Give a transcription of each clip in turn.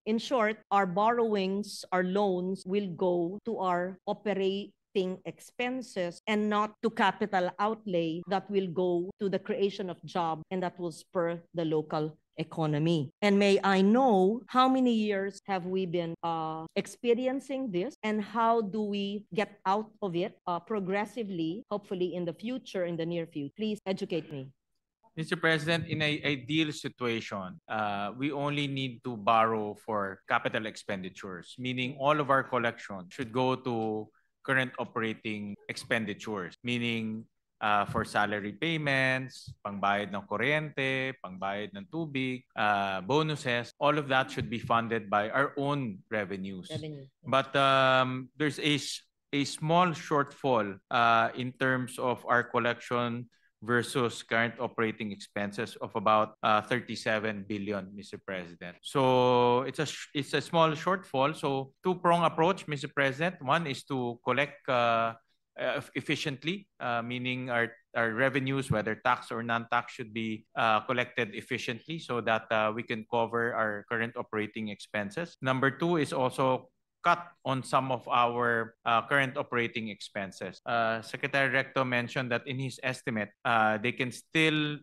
In short, our borrowings, our loans will go to our operating expenses and not to capital outlay that will go to the creation of job and that will spur the local economy. And may I know how many years have we been experiencing this, and how do we get out of it progressively, hopefully in the future, in the near future? Please educate me. Mr. President, in an ideal situation, we only need to borrow for capital expenditures, meaning all of our collection should go to current operating expenditures, meaning for salary payments, pangbayad ng kuryente, pangbayad ng tubig, bonuses, all of that should be funded by our own revenues. But there's a small shortfall in terms of our collection versus current operating expenses of about 37 billion, Mr. President. So it's a small shortfall. So two-prong approach, Mr. President. One is to collect efficiently, meaning our revenues, whether tax or non-tax, should be collected efficiently so that we can cover our current operating expenses. Number two is also cut on some of our current operating expenses. Secretary Recto mentioned that in his estimate, they can still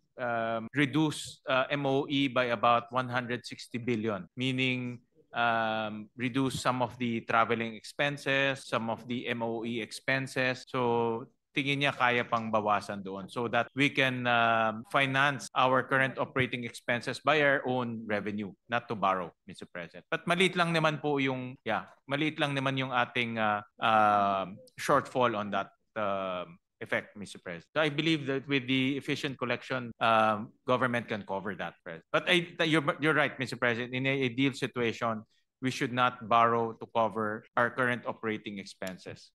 reduce MOE by about 160 billion, meaning reduce some of the traveling expenses, some of the MOE expenses. So tingin niya kaya pang bawasan doon so that we can finance our current operating expenses by our own revenue, not to borrow, Mr. President. But maliit lang naman po yung, maliit lang naman yung ating shortfall on that effect, Mr. President. So I believe that with the efficient collection, government can cover that, President. But you're right, Mr. President. In a ideal situation, we should not borrow to cover our current operating expenses.